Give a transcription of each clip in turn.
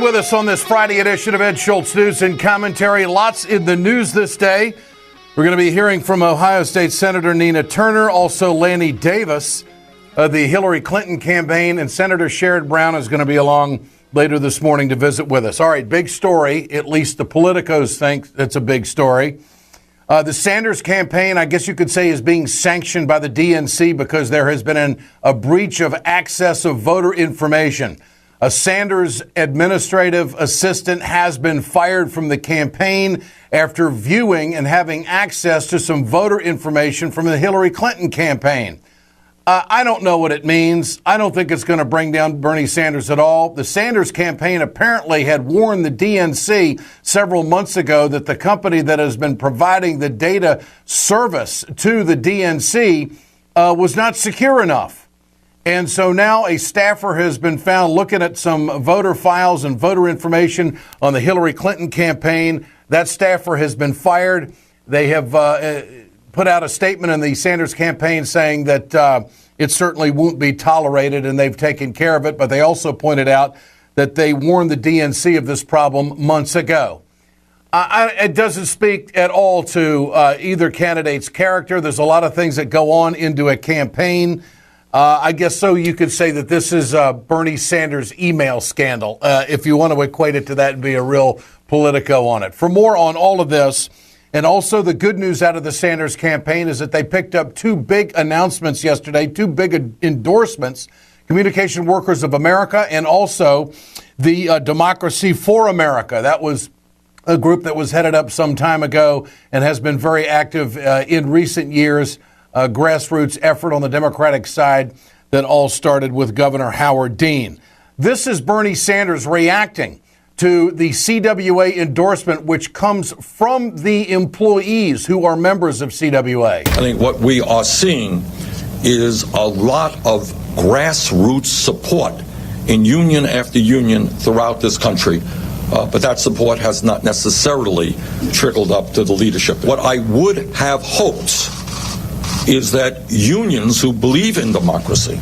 with us on this Friday edition of Ed Schultz News and Commentary. Lots in the news this day. We're going to be hearing from Ohio State Senator Nina Turner, also Lanny Davis of the Hillary Clinton campaign, and Senator Sherrod Brown is going to be along later this morning to visit with us. All right, big story. At least the politicos think it's a big story. The Sanders campaign, I guess you could say, is being sanctioned by the DNC because there has been a breach of access of voter information. A Sanders administrative assistant has been fired from the campaign after viewing and having access to some voter information from the Hillary Clinton campaign. I don't know what it means. I don't think it's going to bring down Bernie Sanders at all. The Sanders campaign apparently had warned the DNC several months ago that the company that has been providing the data service to the DNC was not secure enough. And so now a staffer has been found looking at some voter files and voter information on the Hillary Clinton campaign. That staffer has been fired. They have put out a statement in the Sanders campaign saying that it certainly won't be tolerated, and they've taken care of it. But they also pointed out that they warned the DNC of this problem months ago. It doesn't speak at all to either candidate's character. There's a lot of things that go on into a campaign. I guess so you could say that this is Bernie Sanders' email scandal, if you want to equate it to that and be a real politico on it. For more on all of this, and also the good news out of the Sanders campaign is that they picked up two big announcements yesterday, two big endorsements, Communication Workers of America and also the Democracy for America. That was a group that was headed up some time ago and has been very active in recent years, a grassroots effort on the Democratic side that all started with Governor Howard Dean. This is Bernie Sanders reacting to the CWA endorsement, which comes from the employees who are members of CWA. I think what we are seeing is a lot of grassroots support in union after union throughout this country. But that support has not necessarily trickled up to the leadership. What I would have hoped is that unions who believe in democracy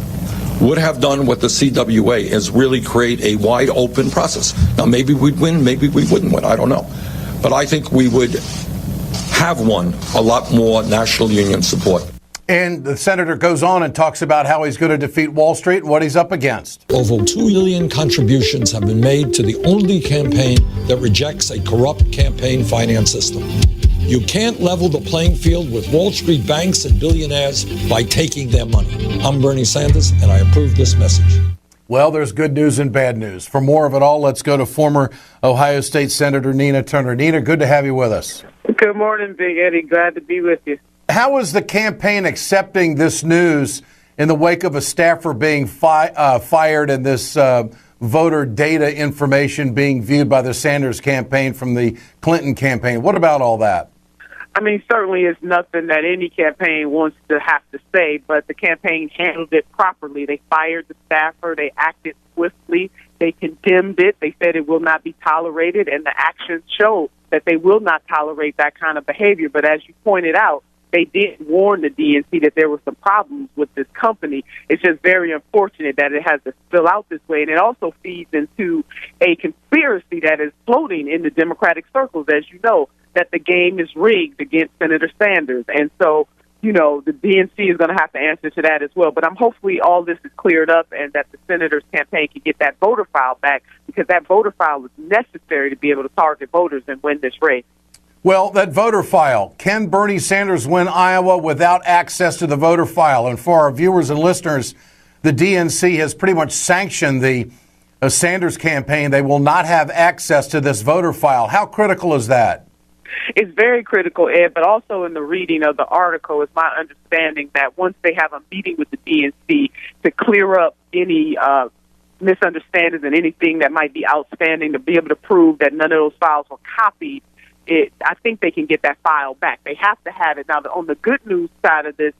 would have done what the CWA is, really create a wide open process. Now, maybe we'd win, maybe we wouldn't win, I don't know. But I think we would have won a lot more national union support. And the senator goes on and talks about how he's going to defeat Wall Street and what he's up against. Over 2 million contributions have been made to the only campaign that rejects a corrupt campaign finance system. You can't level the playing field with Wall Street banks and billionaires by taking their money. I'm Bernie Sanders, and I approve this message. Well, there's good news and bad news. For more of it all, let's go to former Ohio State Senator Nina Turner. Nina, good to have you with us. Good morning, Big Eddie. Glad to be with you. How is the campaign accepting this news in the wake of a staffer being fired and this voter data information being viewed by the Sanders campaign from the Clinton campaign? What about all that? I mean, certainly it's nothing that any campaign wants to have to say, but the campaign handled it properly. They fired the staffer. They acted swiftly. They condemned it. They said it will not be tolerated, and the actions show that they will not tolerate that kind of behavior. But as you pointed out, they did warn the DNC that there were some problems with this company. It's just very unfortunate that it has to spill out this way, and it also feeds into a conspiracy that is floating in the Democratic circles, as you know, that the game is rigged against Senator Sanders. And so, you know, the DNC is going to have to answer to that as well. But I'm hopefully all this is cleared up and that the senator's campaign can get that voter file back, because that voter file is necessary to be able to target voters and win this race. Well, that voter file, can Bernie Sanders win Iowa without access to the voter file? And for our viewers and listeners, the DNC has pretty much sanctioned the Sanders campaign. They will not have access to this voter file. How critical is that? It's very critical, Ed, but also in the reading of the article, it's my understanding that once they have a meeting with the DNC to clear up any misunderstandings and anything that might be outstanding, to be able to prove that none of those files were copied, I think they can get that file back. They have to have it. Now, on the good news side of this,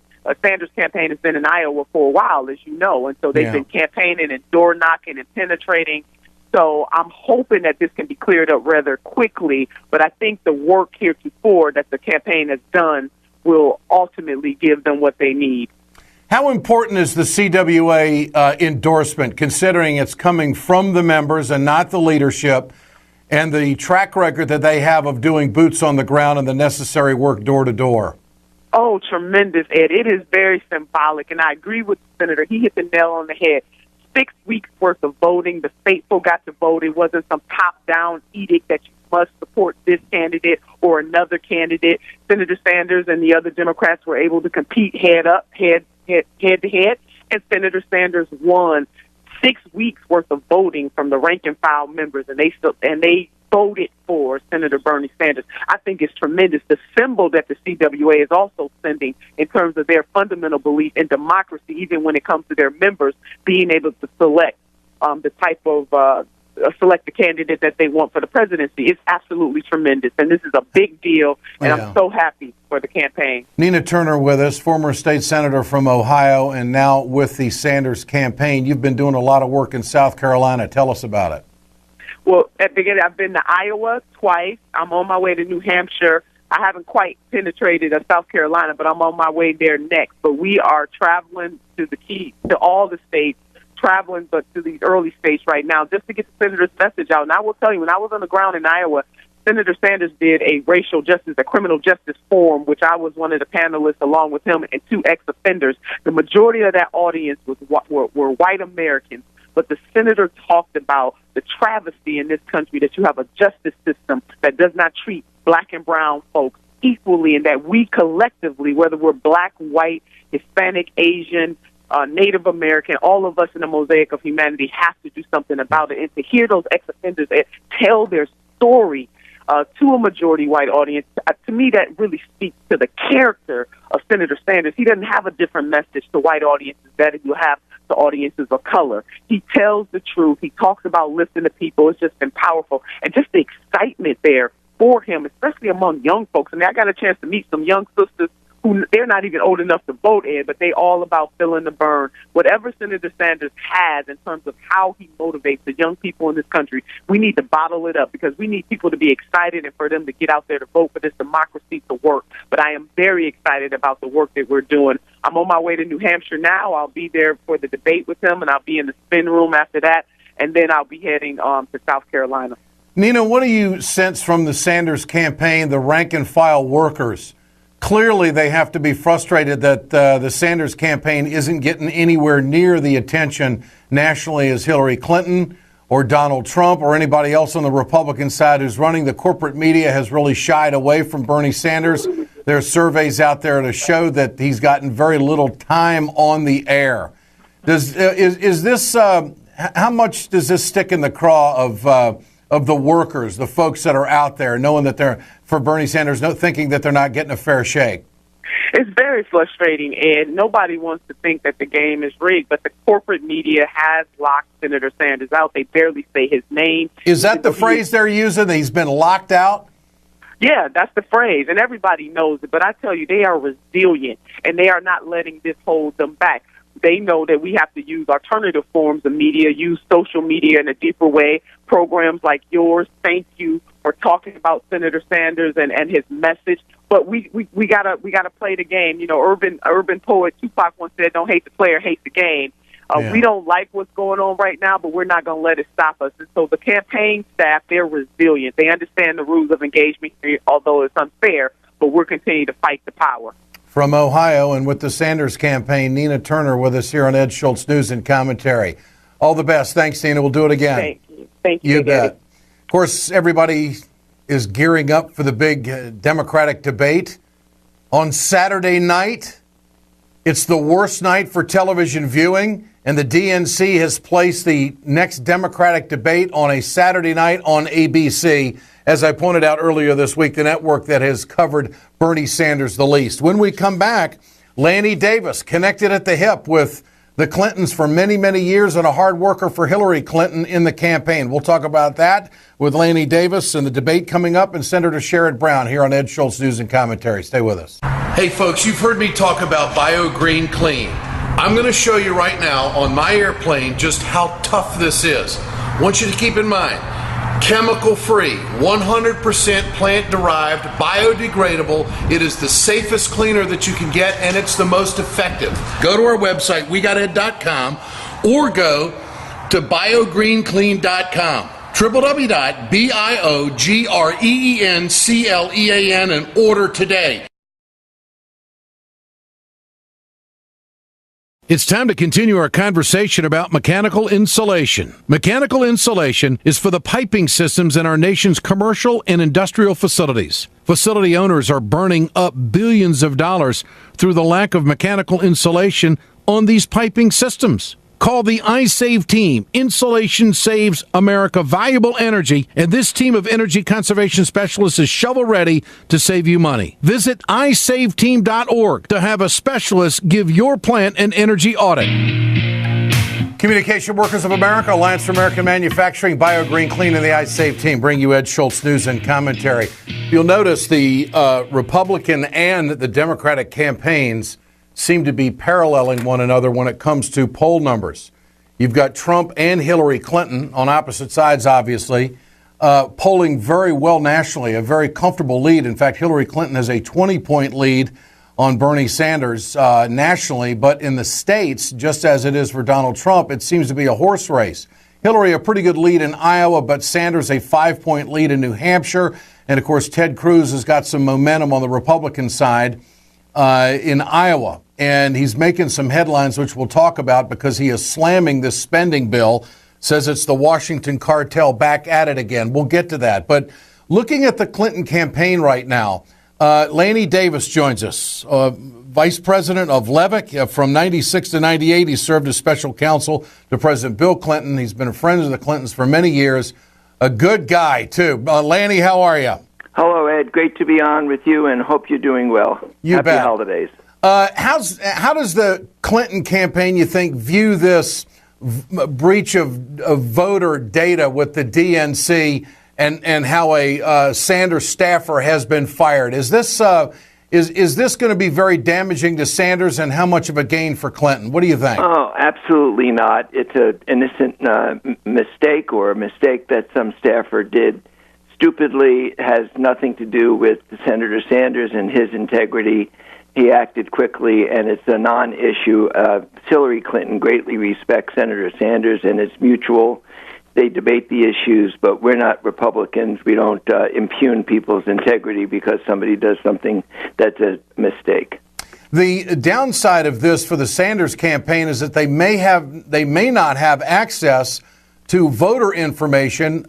Sanders' campaign has been in Iowa for a while, as you know, and so they've been campaigning and door knocking and penetrating. So I'm hoping that this can be cleared up rather quickly, but I think the work heretofore that the campaign has done will ultimately give them what they need. How important is the CWA endorsement, considering it's coming from the members and not the leadership, and the track record that they have of doing boots on the ground and the necessary work door to door? Oh, tremendous, Ed. It is very symbolic, and I agree with the senator. He hit the nail on the head. 6 weeks worth of voting. The faithful got to vote. It wasn't some top-down edict that you must support this candidate or another candidate. Senator Sanders and the other Democrats were able to compete head to head, and Senator Sanders won. 6 weeks worth of voting from the rank and file members, and they voted for Senator Bernie Sanders. I think it's tremendous. The symbol that the CWA is also sending in terms of their fundamental belief in democracy, even when it comes to their members being able to select the type of select the candidate that they want for the presidency, is absolutely tremendous. And this is a big deal, and I'm so happy for the campaign. Nina Turner with us, former state senator from Ohio, and now with the Sanders campaign. You've been doing a lot of work in South Carolina. Tell us about it. Well, at the beginning, I've been to Iowa twice. I'm on my way to New Hampshire. I haven't quite penetrated South Carolina, but I'm on my way there next. But we are traveling to all the states, traveling but to these early states right now just to get the senator's message out. And I will tell you, when I was on the ground in Iowa, Senator Sanders did a criminal justice forum, which I was one of the panelists along with him and 2 ex-offenders. The majority of that audience were white Americans. But the senator talked about the travesty in this country that you have a justice system that does not treat black and brown folks equally, and that we collectively, whether we're black, white, Hispanic, Asian, Native American, all of us in the mosaic of humanity have to do something about it. And to hear those ex-offenders tell their story to a majority white audience, to me that really speaks to the character of Senator Sanders. He doesn't have a different message to white audiences that you have to audiences of color. He tells the truth. He talks about lifting the people. It's just been powerful. And just the excitement there for him, especially among young folks. I mean, I got a chance to meet some young sisters who they're not even old enough to vote, Ed, but they all about feeling the burn. Whatever Senator Sanders has in terms of how he motivates the young people in this country, we need to bottle it up, because we need people to be excited and for them to get out there to vote for this democracy to work. But I am very excited about the work that we're doing. I'm on my way to New Hampshire now. I'll be there for the debate with him, and I'll be in the spin room after that, and then I'll be heading to South Carolina. Nina, what do you sense from the Sanders campaign, the rank-and-file workers? Clearly, they have to be frustrated that the Sanders campaign isn't getting anywhere near the attention nationally as Hillary Clinton or Donald Trump or anybody else on the Republican side who's running. The corporate media has really shied away from Bernie Sanders. There are surveys out there to show that he's gotten very little time on the air. Is this how much does this stick in the craw of the workers, the folks that are out there, knowing that they're for Bernie Sanders, thinking that they're not getting a fair shake? It's very frustrating, and nobody wants to think that the game is rigged, but the corporate media has locked Senator Sanders out. They barely say his name. Is that the phrase they're using, that he's been locked out? Yeah, that's the phrase, and everybody knows it. But I tell you, they are resilient, and they are not letting this hold them back. They know that we have to use alternative forms of media, use social media in a deeper way. Programs like yours, thank you for talking about Senator Sanders and his message. But we gotta play the game. You know, urban poet Tupac once said, "Don't hate the player, hate the game." We don't like what's going on right now, but we're not going to let it stop us. And so the campaign staff, they're resilient. They understand the rules of engagement, although it's unfair, but we're continuing to fight the power. From Ohio and with the Sanders campaign, Nina Turner with us here on Ed Schultz News and Commentary. All the best. Thanks, Nina. We'll do it again. Thank you. Thank you. You bet. Of course, everybody is gearing up for the big Democratic debate on Saturday night. It's the worst night for television viewing, and the DNC has placed the next Democratic debate on a Saturday night on ABC. As I pointed out earlier this week, the network that has covered Bernie Sanders the least. When we come back, Lanny Davis, connected at the hip with the Clintons for many, many years and a hard worker for Hillary Clinton in the campaign. We'll talk about that with Lanny Davis and the debate coming up, and Senator Sherrod Brown here on Ed Schultz News and Commentary. Stay with us. Hey, folks, you've heard me talk about BioGreen Clean. I'm going to show you right now on my airplane just how tough this is. I want you to keep in mind, chemical-free, 100% plant-derived, biodegradable. It is the safest cleaner that you can get, and it's the most effective. Go to our website, wegoted.com, or go to biogreenclean.com. www.biogreenclean and order today. It's time to continue our conversation about mechanical insulation. Mechanical insulation is for the piping systems in our nation's commercial and industrial facilities. Facility owners are burning up billions of dollars through the lack of mechanical insulation on these piping systems. Call the iSave team. Insulation saves America valuable energy, and this team of energy conservation specialists is shovel-ready to save you money. Visit iSaveTeam.org to have a specialist give your plant an energy audit. Communication Workers of America, Alliance for American Manufacturing, BioGreen Clean, and the iSave team bring you Ed Schultz news and commentary. You'll notice the Republican and the Democratic campaigns seem to be paralleling one another when it comes to poll numbers. You've got Trump and Hillary Clinton on opposite sides, obviously, polling very well nationally, a very comfortable lead. In fact, Hillary Clinton has a 20-point lead on Bernie Sanders nationally, but in the states, just as it is for Donald Trump, it seems to be a horse race. Hillary, a pretty good lead in Iowa, but Sanders a 5-point lead in New Hampshire. And, of course, Ted Cruz has got some momentum on the Republican side in Iowa, and he's making some headlines, which we'll talk about, because he is slamming this spending bill, says it's the Washington cartel back at it again. We'll get to that. But looking at the Clinton campaign right now, Lanny Davis joins us, vice president of Levick. From 96 to 98, he served as special counsel to President Bill Clinton. He's been a friend of the Clintons for many years. A good guy, too. Lanny, how are you? Hello, Ed. Great to be on with you, and hope you're doing well. You bet. Happy holidays. How does the Clinton campaign, you think, view this breach of voter data with the DNC and how a Sanders staffer has been fired? Is this going to be very damaging to Sanders, and how much of a gain for Clinton? What do you think? Oh, absolutely not. It's an innocent mistake, or a mistake that some staffer did stupidly. Has nothing to do with Senator Sanders and his integrity. He acted quickly, and it's a non-issue. Hillary Clinton greatly respects Senator Sanders, and it's mutual. They debate the issues, but we're not Republicans. We don't impugn people's integrity because somebody does something that's a mistake. The downside of this for the Sanders campaign is that they may not have access to voter information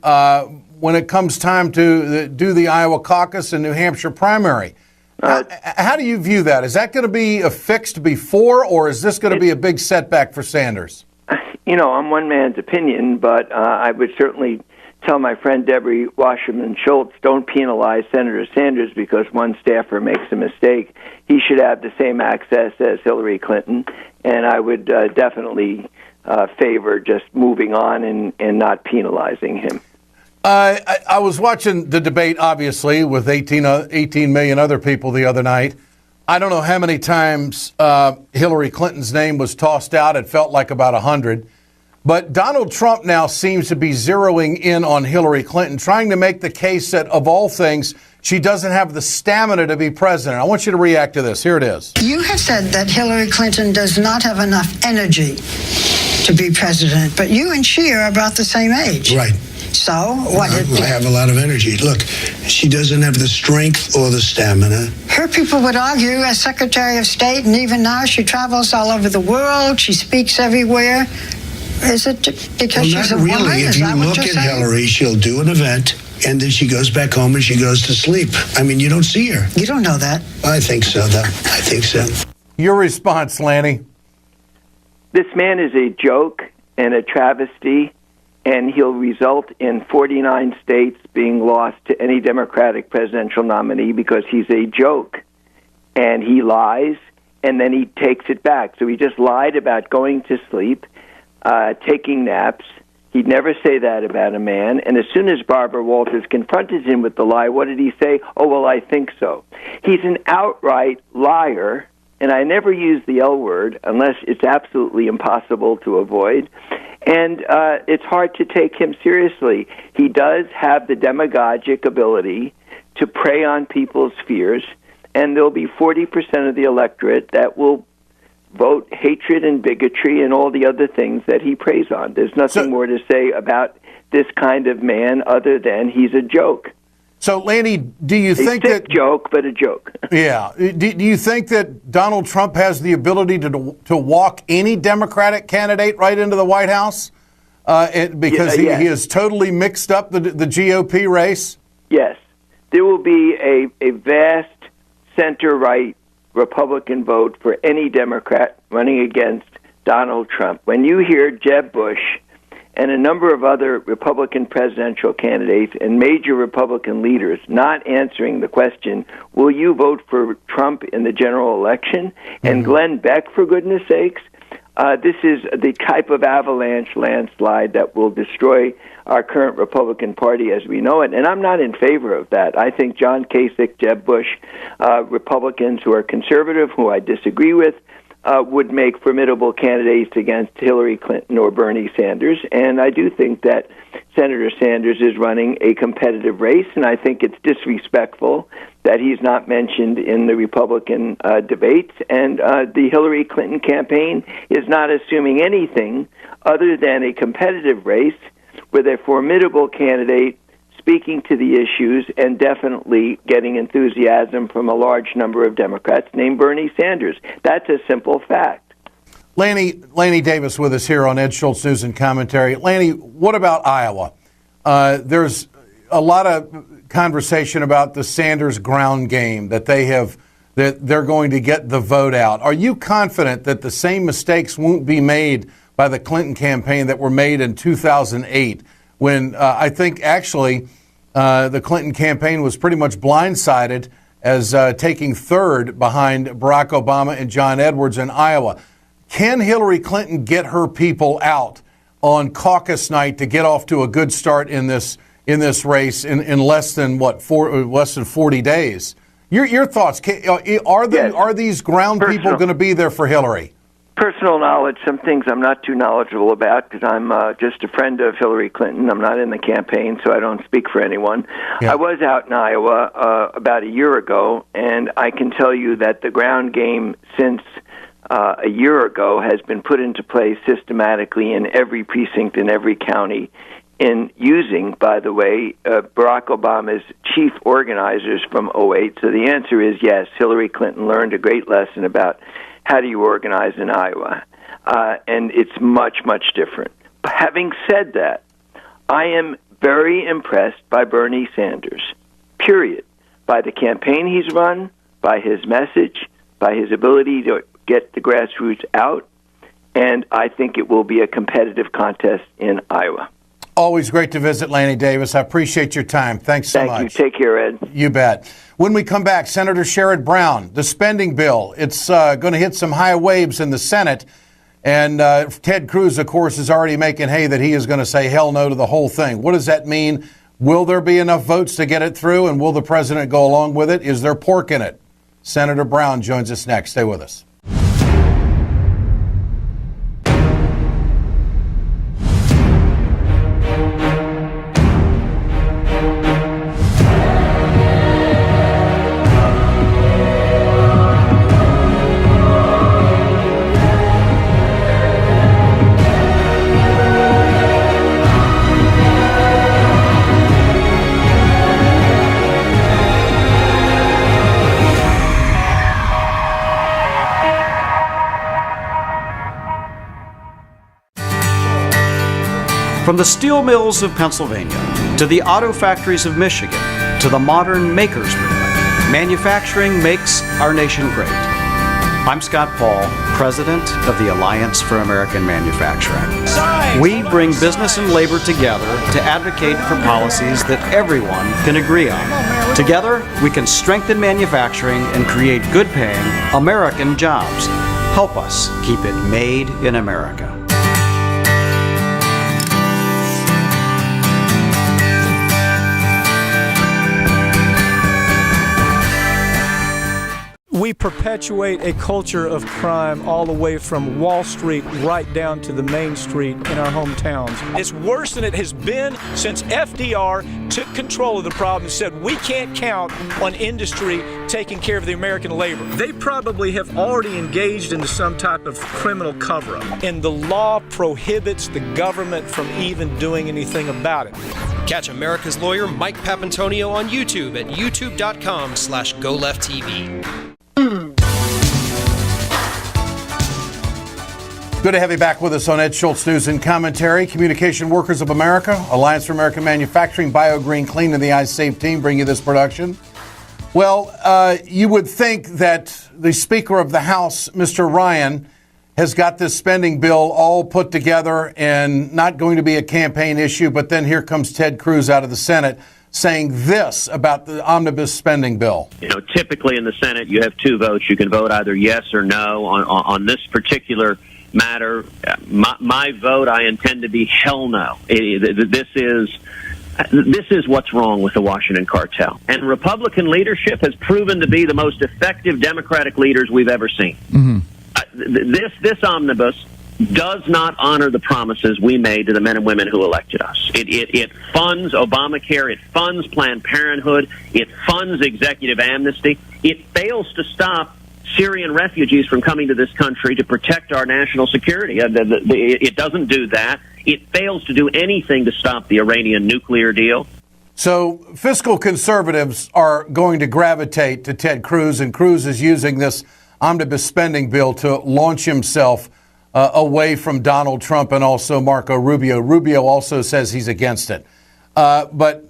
when it comes time to do the Iowa caucus and New Hampshire primary. How do you view that? Is that going to be fixed before, or is this going to be a big setback for Sanders? You know, I'm one man's opinion, but I would certainly tell my friend Debbie Wasserman Schultz, don't penalize Senator Sanders because one staffer makes a mistake. He should have the same access as Hillary Clinton, and I would definitely favor just moving on and not penalizing him. I was watching the debate, obviously, with 18 million other people the other night. I don't know how many times Hillary Clinton's name was tossed out. It felt like about 100. But Donald Trump now seems to be zeroing in on Hillary Clinton, trying to make the case that, of all things, she doesn't have the stamina to be president. I want you to react to this. Here it is. You have said that Hillary Clinton does not have enough energy to be president, but you and she are about the same age. Right. So what? I have a lot of energy. Look, she doesn't have the strength or the stamina. Her people would argue, as Secretary of State, and even now she travels all over the world. She speaks everywhere. Is it because she's a woman? Not really. If you look at Hillary, she'll do an event, and then she goes back home and she goes to sleep. I mean, you don't see her. You don't know that. I think so, though. I think so. Your response, Lanny? This man is a joke and a travesty, and he'll result in 49 states being lost to any Democratic presidential nominee because he's a joke. And he lies, and then he takes it back. So he just lied about going to sleep, taking naps. He'd never say that about a man. And as soon as Barbara Walters confronted him with the lie, what did he say? Oh, well, I think so. He's an outright liar, and I never use the L word unless it's absolutely impossible to avoid. And it's hard to take him seriously. He does have the demagogic ability to prey on people's fears, and there'll be 40% of the electorate that will vote hatred and bigotry and all the other things that he preys on. There's nothing more to say about this kind of man other than he's a joke. So, Lanny, do you think that joke, but a joke? Yeah. Do you think that Donald Trump has the ability to walk any Democratic candidate right into the White House because he has totally mixed up the GOP race? Yes. There will be a vast center-right Republican vote for any Democrat running against Donald Trump. When you hear Jeb Bush and a number of other Republican presidential candidates and major Republican leaders not answering the question, will you vote for Trump in the general election? And Glenn Beck, for goodness sakes, this is the type of avalanche landslide that will destroy our current Republican Party as we know it. And I'm not in favor of that. I think John Kasich, Jeb Bush, Republicans who are conservative, who I disagree with, would make formidable candidates against Hillary Clinton or Bernie Sanders. And I do think that Senator Sanders is running a competitive race, and I think it's disrespectful that he's not mentioned in the Republican debates. And the Hillary Clinton campaign is not assuming anything other than a competitive race with a formidable candidate speaking to the issues and definitely getting enthusiasm from a large number of Democrats named Bernie Sanders. That's a simple fact. Lanny Davis with us here on Ed Schultz News and Commentary. Lanny, what about Iowa? There's a lot of conversation about the Sanders ground game, that they're going to get the vote out. Are you confident that the same mistakes won't be made by the Clinton campaign that were made in 2008? When I think actually the Clinton campaign was pretty much blindsided as taking third behind Barack Obama and John Edwards in Iowa. Can Hillary Clinton get her people out on caucus night to get off to a good start in this race in less than less than 40 days? Your thoughts? Are these ground people going to be there for Hillary? Personal knowledge, some things I'm not too knowledgeable about because I'm just a friend of Hillary Clinton. I'm not in the campaign, so I don't speak for anyone. Yeah. I was out in Iowa about a year ago, and I can tell you that the ground game since a year ago has been put into place systematically in every precinct in every county in using, by the way, Barack Obama's chief organizers from 2008. So the answer is yes, Hillary Clinton learned a great lesson about how do you organize in Iowa? And it's much, much different. Having said that, I am very impressed by Bernie Sanders, period. By the campaign he's run, by his message, by his ability to get the grassroots out, and I think it will be a competitive contest in Iowa. Always great to visit, Lanny Davis. I appreciate your time. Thanks so much. Thank you. Take care, Ed. You bet. When we come back, Senator Sherrod Brown, the spending bill, it's going to hit some high waves in the Senate. And Ted Cruz, of course, is already making hay that he is going to say hell no to the whole thing. What does that mean? Will there be enough votes to get it through? And will the president go along with it? Is there pork in it? Senator Brown joins us next. Stay with us. From the steel mills of Pennsylvania, to the auto factories of Michigan, to the modern maker's movement, manufacturing makes our nation great. I'm Scott Paul, president of the Alliance for American Manufacturing. We bring business and labor together to advocate for policies that everyone can agree on. Together, we can strengthen manufacturing and create good-paying American jobs. Help us keep it made in America. we perpetuate a culture of crime all the way from Wall Street right down to the main street in our hometowns. It's worse than it has been since FDR took control of the problem and said we can't count on industry taking care of the American labor. They probably have already engaged into some type of criminal cover-up, and the law prohibits the government from even doing anything about it. Catch America's lawyer Mike Papantonio on YouTube at youtube.com/GoLeftTV. Good to have you back with us on Ed Schultz News and Commentary. Communication Workers of America, Alliance for American Manufacturing, Bio Green Clean, and the iSafe team bring you this production. Well, you would think that the Speaker of the House, Mr. Ryan, has got this spending bill all put together and not going to be a campaign issue, but then here comes Ted Cruz out of the Senate saying this about the omnibus spending bill. You know, typically in the Senate, you have two votes. You can vote either yes or no. On this particular matter, my vote, I intend to be hell no. This is what's wrong with the Washington cartel. And Republican leadership has proven to be the most effective Democratic leaders we've ever seen. Mm-hmm. This omnibus does not honor the promises we made to the men and women who elected us. It funds Obamacare. It funds Planned Parenthood. It funds executive amnesty. It fails to stop Syrian refugees from coming to this country to protect our national security. It doesn't do that. It fails to do anything to stop the Iranian nuclear deal. So fiscal conservatives are going to gravitate to Ted Cruz, and Cruz is using this omnibus spending bill to launch himself away from Donald Trump and also Marco Rubio. Rubio also says he's against it. But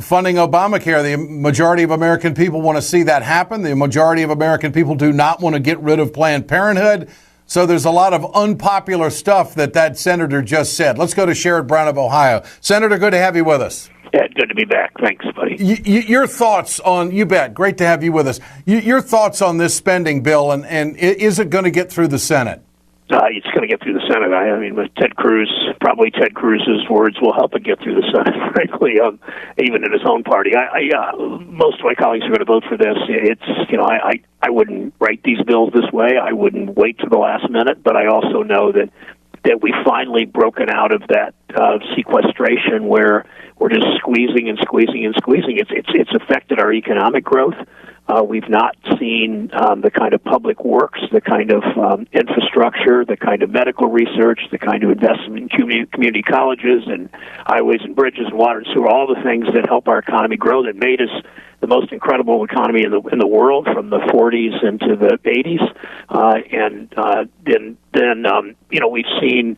funding Obamacare, the majority of American people want to see that happen. The majority of American people do not want to get rid of Planned Parenthood. So there's a lot of unpopular stuff that senator just said. Let's go to Sherrod Brown of Ohio. Senator, good to have you with us. Ed, good to be back. Thanks, buddy. Your thoughts on, you bet, great to have you with us. Your thoughts on this spending bill, and is it going to get through the Senate? It's going to get through the Senate. I mean, with Ted Cruz, probably Ted Cruz's words will help it get through the Senate, frankly, even in his own party. Most of my colleagues are going to vote for this. I wouldn't write these bills this way. I wouldn't wait to the last minute, but I also know that we've finally broken out of that sequestration where we're just squeezing and squeezing and squeezing. It's affected our economic growth. We've not seen the kind of public works, the kind of infrastructure, the kind of medical research, the kind of investment in community colleges and highways and bridges and water and sewer, all the things that help our economy grow, that made us the most incredible economy in the world from the 40s into the 80s. Then we've seen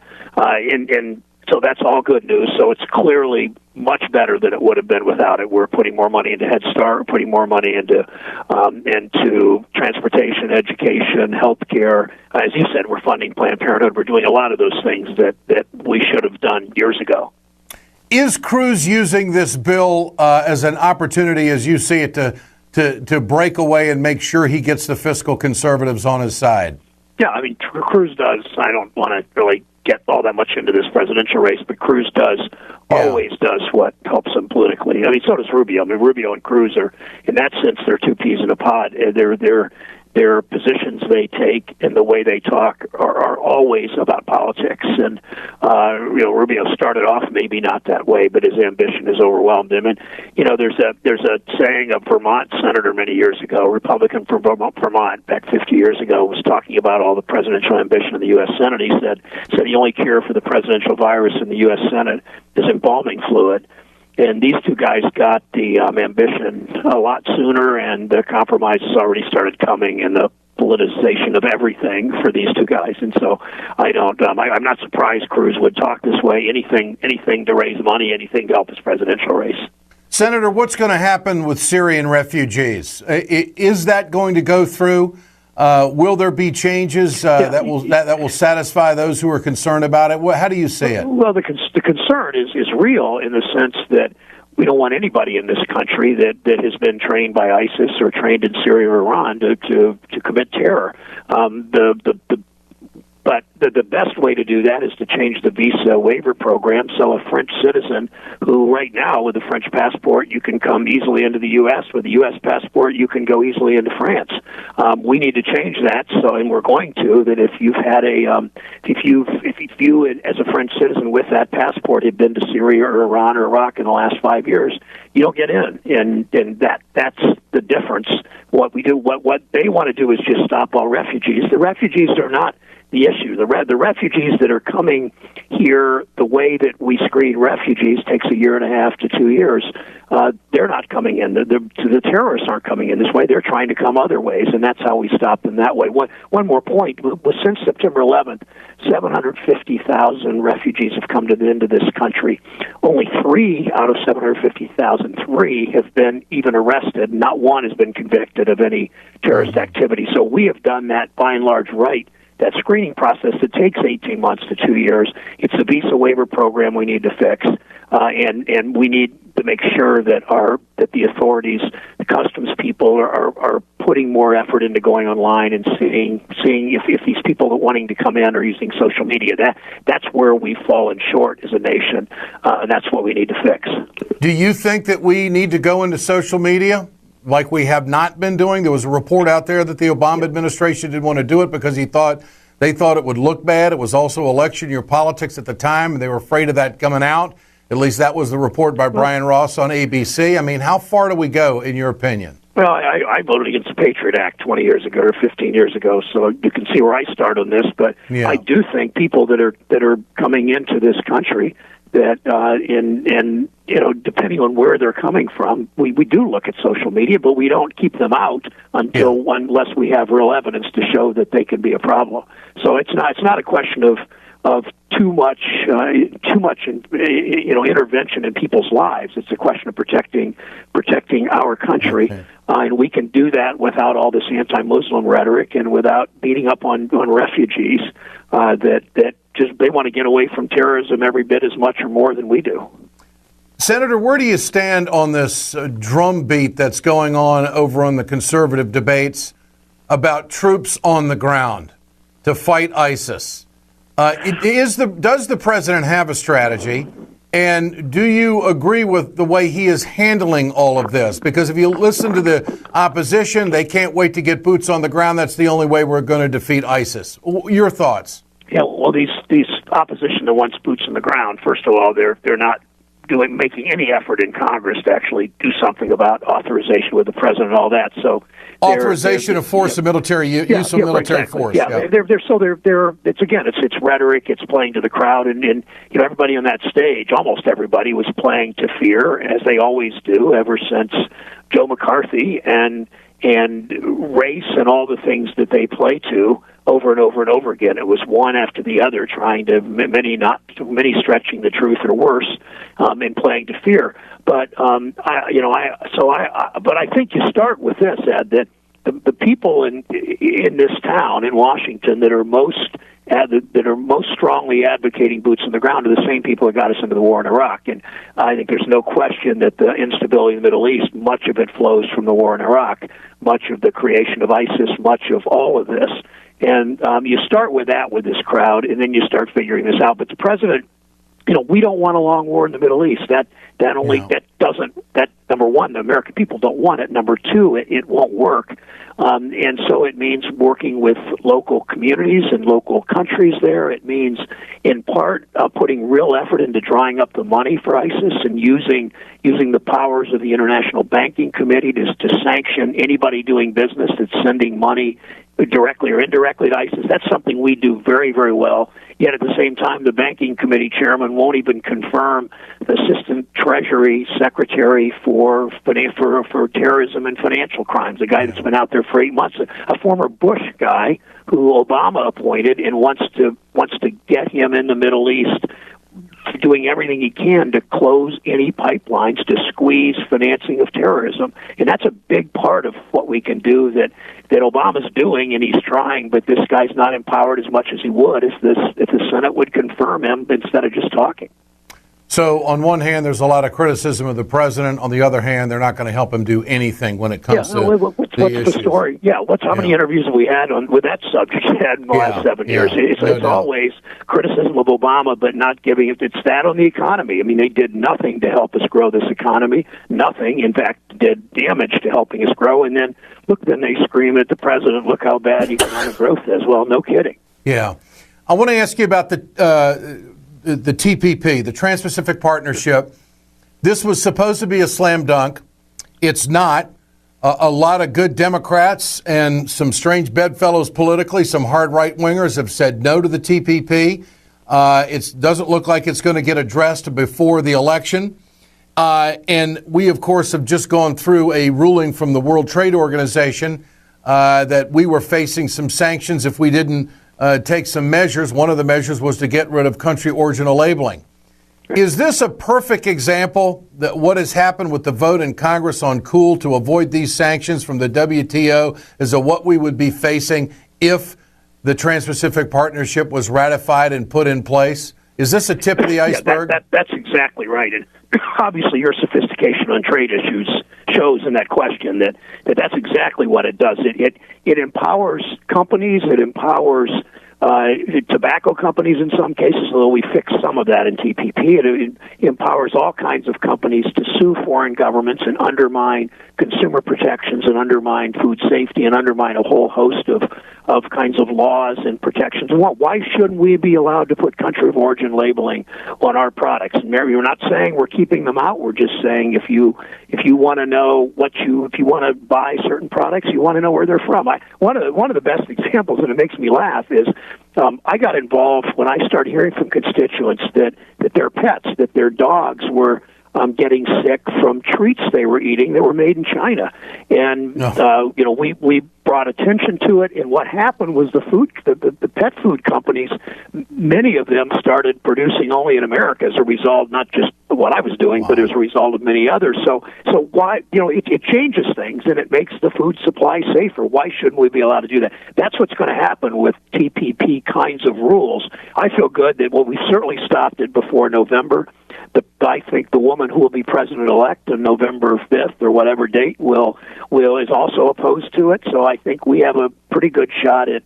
so that's all good news. So it's clearly much better than it would have been without it. We're putting more money into Head Start, we're putting more money into transportation, education, healthcare. As you said, we're funding Planned Parenthood. We're doing a lot of those things that we should have done years ago. Is Cruz using this bill as an opportunity, as you see it, to break away and make sure he gets the fiscal conservatives on his side? Yeah, I mean, Cruz does. I don't want to really get all that much into this presidential race, but Cruz always does what helps him politically. I mean, so does Rubio. I mean, Rubio and Cruz are, in that sense, they're two peas in a pod. Their positions they take and the way they talk are always about politics. And Rubio started off maybe not that way, but his ambition has overwhelmed him. And there's a saying, a Vermont senator many years ago, Republican from Vermont, back 50 years ago, was talking about all the presidential ambition in the U.S. Senate. He said the only cure for the presidential virus in the U.S. Senate is embalming fluid. And these two guys got the ambition a lot sooner, and the compromise has already started coming, and the politicization of everything for these two guys. And so I'm not surprised Cruz would talk this way. Anything to raise money, anything to help his presidential race. Senator, what's going to happen with Syrian refugees? Is that going to go through? Will there be changes that will satisfy those who are concerned about it? How do you see it? Well, the concern is real in the sense that we don't want anybody in this country that has been trained by ISIS or trained in Syria or Iran to commit terror. But the best way to do that is to change the visa waiver program. So a French citizen who right now with a French passport, you can come easily into the U.S. With a U.S. passport, you can go easily into France. We need to change that. So, and we're going to, that if you've had if you as a French citizen with that passport had been to Syria or Iran or Iraq in the last 5 years, you don't get in. And that's the difference. What we do, what they want to do is just stop all refugees. The refugees are not the issue. The refugees that are coming here, the way that we screen refugees takes 1.5 to 2 years. They're not coming in. The terrorists aren't coming in this way. They're trying to come other ways, and that's how we stop them that way. One more point. Since September 11th, 750,000 refugees have come into this country. Only 3 out of 750,000, 3 have been even arrested. Not one has been convicted of any terrorist activity. So we have done that, by and large, right. That screening process that takes 18 months to 2 years. It's the visa waiver program we need to fix, and we need to make sure that the authorities, the customs people, are putting more effort into going online and seeing if these people that are wanting to come in are using social media. That's where we've fallen short as a nation, and that's what we need to fix. Do you think that we need to go into social media like we have not been doing? There was a report out there that the Obama administration didn't want to do it because they thought it would look bad. It was also election year politics at the time, and they were afraid of that coming out. At least that was the report by Brian Ross on ABC. I mean, how far do we go, in your opinion? Well, I voted against the Patriot Act 20 years ago or 15 years ago, so you can see where I start on this. But yeah. I do think people that are coming into this country that depending on where they're coming from, we do look at social media, but we don't keep them out unless we have real evidence to show that they can be a problem. So it's not a question of too much intervention in people's lives. It's a question of protecting our country, and we can do that without all this anti-Muslim rhetoric and without beating up on refugees that just they want to get away from terrorism every bit as much or more than we do. Senator, where do you stand on this drumbeat that's going on over on the conservative debates about troops on the ground to fight ISIS? Does the president have a strategy? And do you agree with the way he is handling all of this? Because if you listen to the opposition, they can't wait to get boots on the ground. That's the only way we're going to defeat ISIS. Your thoughts? Yeah, well, these opposition that wants boots on the ground, first of all, they're not making any effort in Congress to actually do something about authorization with the president and all that. So authorization of force of military use of military force. Yeah, it's rhetoric. It's playing to the crowd, and everybody on that stage, almost everybody, was playing to fear, as they always do ever since Joe McCarthy and race and all the things that they play to over and over and over again. It was one after the other, trying to many stretching the truth or worse, and playing to fear. But I think you start with this, Ed, that the people in this town in Washington that are most strongly advocating boots on the ground are the same people that got us into the war in Iraq. And I think there's no question that the instability in the Middle East, much of it flows from the war in Iraq, much of the creation of ISIS, much of all of this. And you start with that with this crowd, and then you start figuring this out. But the president, we don't want a long war in the Middle East. That number one, the American people don't want it. Number two, it won't work. And so it means working with local communities and local countries there. It means, in part, putting real effort into drying up the money for ISIS and using the powers of the International Banking Committee to sanction anybody doing business that's sending money directly or indirectly to ISIS. That's something we do very, very well. Yet at the same time, the banking committee chairman won't even confirm the assistant treasury secretary for terrorism and financial crimes, a guy that's been out there for 8 months, a former Bush guy who Obama appointed, and wants to get him in the Middle East, doing everything he can to close any pipelines to squeeze financing of terrorism. And that's a big part of what we can do that Obama's doing, and he's trying, but this guy's not empowered as much as he would if the Senate would confirm him instead of just talking. So on one hand, there's a lot of criticism of the president. On the other hand, they're not going to help him do anything when it comes to what's the story? Yeah, how many interviews have we had with that subject in the last 7 years? It's always criticism of Obama, but not giving it. It's that on the economy. I mean, they did nothing to help us grow this economy. Nothing, in fact, did damage to helping us grow. And then they scream at the president, look how bad economic growth is. Well, no kidding. Yeah. I want to ask you about the TPP, the Trans-Pacific Partnership. This was supposed to be a slam dunk. It's not. A lot of good Democrats and some strange bedfellows politically, some hard right-wingers have said no to the TPP. It doesn't look like it's going to get addressed before the election. And we, of course, have just gone through a ruling from the World Trade Organization that we were facing some sanctions if we didn't take some measures. One of the measures was to get rid of country origin labeling. Is this a perfect example that what has happened with the vote in Congress on coal to avoid these sanctions from the WTO is what we would be facing if the Trans-Pacific Partnership was ratified and put in place? Is this a tip of the iceberg? That's exactly right. And obviously your sophistication on trade issues shows in that question that's exactly what it does. It empowers companies. It empowers tobacco companies in some cases, although we fixed some of that in TPP. It empowers all kinds of companies to sue foreign governments and undermine consumer protections and undermine food safety and undermine a whole host of kinds of laws and protections. Why shouldn't we be allowed to put country of origin labeling on our products? And Mary, we're not saying we're keeping them out. We're just saying if you want to know if you want to buy certain products, you want to know where they're from. One of the best examples, and it makes me laugh, is I got involved when I started hearing from constituents that their pets, that their dogs were getting sick from treats they were eating that were made in China. And, we brought attention to it. And what happened was the pet food companies, many of them started producing only in America as a result, not just what I was doing, but as a result of many others. So why, it changes things and it makes the food supply safer. Why shouldn't we be allowed to do that? That's what's going to happen with TPP kinds of rules. I feel good that, we certainly stopped it before November. I think the woman who will be president-elect on November 5th or whatever date is also opposed to it. So I think we have a pretty good shot at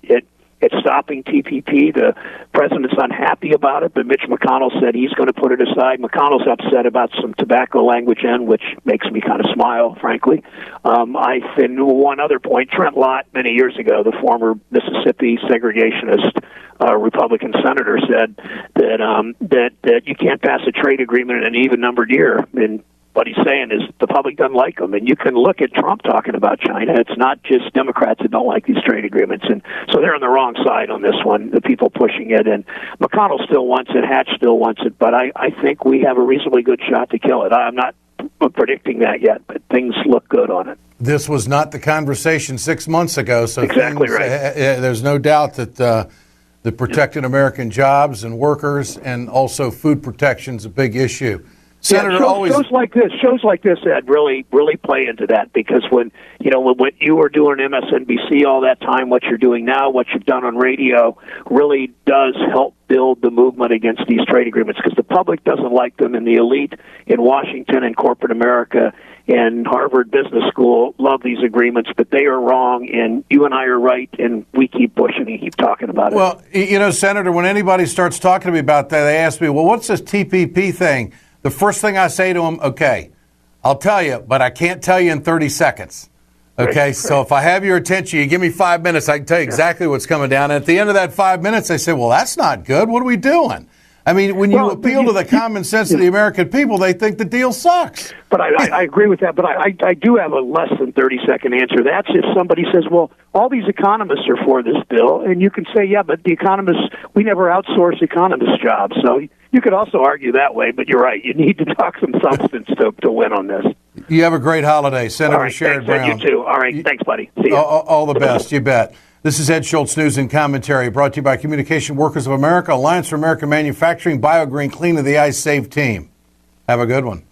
stopping TPP. The president's unhappy about it, but Mitch McConnell said he's going to put it aside. McConnell's upset about some tobacco language which makes me kind of smile, frankly. One other point, Trent Lott, many years ago, the former Mississippi segregationist Republican senator, said that you can't pass a trade agreement in an even-numbered year. And what he's saying is the public doesn't like them. And you can look at Trump talking about China. It's not just Democrats that don't like these trade agreements. And so they're on the wrong side on this one, the people pushing it. And McConnell still wants it, Hatch still wants it. But I think we have a reasonably good shot to kill it. I'm not predicting that yet, but things look good on it. This was not the conversation 6 months ago. So exactly right. There's no doubt that the protecting American jobs and workers and also food protection is a big issue. Senator, shows like this, Ed, really play into that, because when you were doing MSNBC all that time, what you're doing now, what you've done on radio, really does help build the movement against these trade agreements, because the public doesn't like them, and the elite in Washington and corporate America and Harvard Business School love these agreements, but they are wrong, and you and I are right, and we keep pushing and keep talking about it. Well, Senator, when anybody starts talking to me about that, they ask me, well, what's this TPP thing? The first thing I say to them, okay, I'll tell you, but I can't tell you in 30 seconds. Okay, so if I have your attention, you give me 5 minutes, I can tell you exactly what's coming down. And at the end of that 5 minutes, they say, well, that's not good. What are we doing? I mean, when you appeal to the common sense of the American people, they think the deal sucks. But I agree with that. But I do have a less than 30-second answer. That's if somebody says, well, all these economists are for this bill. And you can say, yeah, but the economists, we never outsource economist jobs. So you could also argue that way. But you're right. You need to talk some substance to win on this. You have a great holiday, Senator Sherrod Brown. You too. All right. Thanks, buddy. See you. All the best. You bet. This is Ed Schultz News and Commentary, brought to you by Communication Workers of America, Alliance for American Manufacturing, BioGreen Clean, and the iSave team. Have a good one.